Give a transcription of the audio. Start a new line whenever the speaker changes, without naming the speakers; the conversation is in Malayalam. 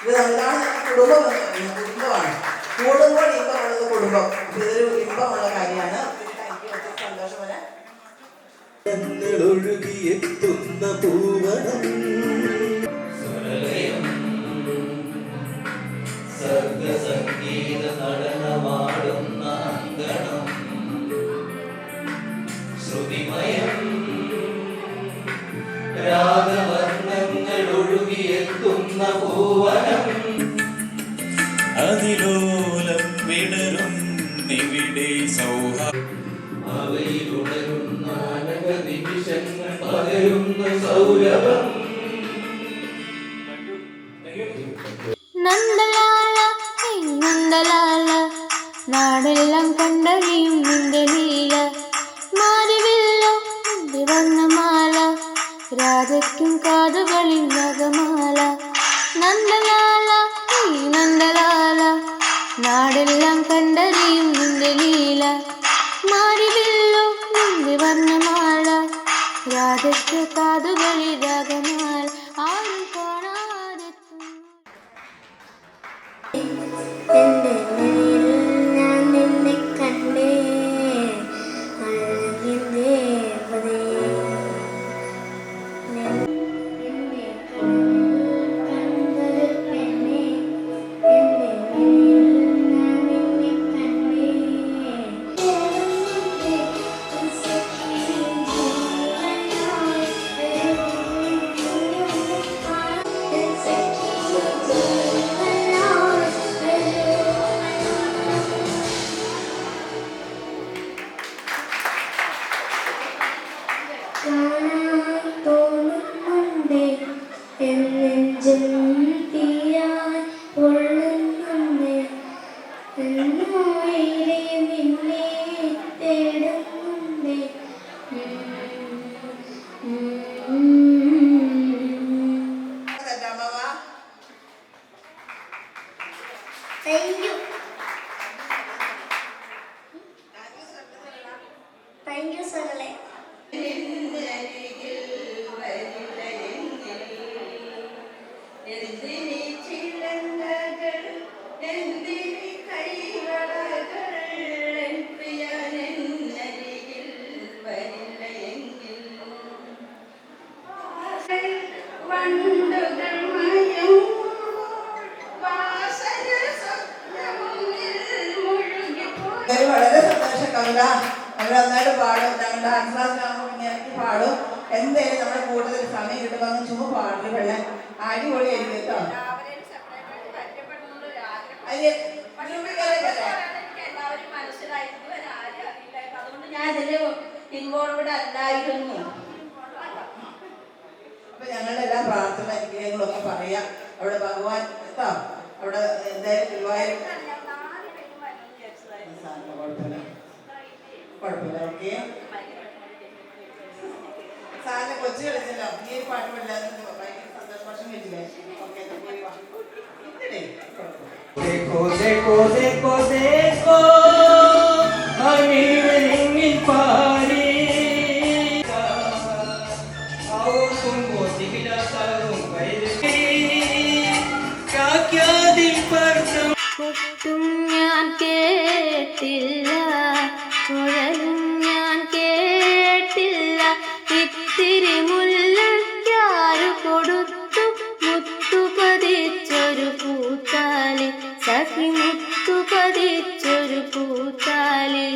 ഇത് എന്താണ് കുടുംബം എന്ന് പറയുന്നത്? കുടുംബമാണ്. കൂടുമ്പോൾ ഇമ്പമുള്ളത് കുടുംബം. ഇതൊരു ഇമ്പമുള്ള കാര്യമാണ്. സന്തോഷമാണ്.
ഒഴുകിയെത്തുന്ന പൂവനം സർഗസംഗീത നടനമാടുന്ന അങ്കണം ശ്രുതിമയം രാഗവർണ്ണങ്ങൾ ഒഴുകിയെത്തുന്ന പൂവനം അതിലോലം വിടരും നിവിടെ സൗഹാർദ്ദം അവയിലുണരുന്ന നിമിഷങ്ങൾ പകരുന്ന സൗരഭം.
നന്ദലാല നന്ദലാല നാടെല്ലാം കണ്ടറിയും നിന്റെ ലീല മാറിവില്ലോ വർണ്ണമാല രാധയ്ക്കും കാതുകളിൽ നഗമാല നന്ദലാല നന്ദലാല നാടെല്ലാം കണ്ടറിയും നിന്റെ ലീല മാറിവില്ലോ നിന്റെ വർണ്ണമാല രാധയ്ക്ക് കാതുകളിൽ രാഗമാല ആരും കാണാതെത്തും.
എന്റെ നിഴലിൽ ഞാൻ നിന്നെ കണ്ടേ അഴകിൻ ദേവതേ എന്റെ കണ്ണിൽ കണ്ടൊരു പെണ്ണേ എന്റെ നിഴലിൽ ഞാൻ നിന്നെ കണ്ടേ കാണാൻ തോന്നുന്നുണ്ടേ എന്നെഞ്ചിൽ തീയായി പൊള്ളുന്നുണ്ടേ എന്നോയിരെ നിന്നെ തേടുന്നുണ്ടേ താങ്ക് യു സരളെ.
വളരെ സന്തോഷം കവിത. അവർ നന്നായിട്ട് പാടും. ഞങ്ങൾ ഡാൻസ് ക്ലാസ്സിലാകുമ്പോൾ പിന്നെ എനിക്ക് പാടും. എന്തായാലും നമ്മുടെ കൂടുതൽ സമയം കിട്ടുമ്പോൾ ചുമ പാടില്ല പെണ്ണെ അടിപൊളിയായിരിക്കും കേട്ടോ.
ഇൻവോൾവ്ഡ് അല്ലായിരുന്നു.
അപ്പൊ ഞങ്ങളുടെ എല്ലാ പ്രാർത്ഥന അനുഗ്രഹങ്ങളൊക്കെ പറയാം. അവിടെ ഭഗവാൻ കേട്ടോ. അവിടെ എന്തായാലും ഗുരുവായൂർ കുഴപ്പമില്ല. ഓക്കെ സാറിന് കൊച്ചു കളിച്ചല്ലോ. ഈ ഒരു പാട്ട് പാടില്ലാതെ ഭയങ്കര സന്തോഷം വെച്ചില്ലേ? ഓക്കെ പോയി വാ.
देखो देखो देखो देखो अमीर पारी आओ तुमको दिखला सारूं क्या क्या दिल पर
കൊട്ടും ഞാൻ കേട്ടില്ല കുഴലും ഞാൻ കേട്ടില്ല ഇത്തിരി മുല്ലയ്ക്കാരു കൊടുത്തു മുത്തു പതിച്ചൊരു പൂത്താലി സഖി മുത്തു പതിച്ചൊരു പൂത്താലി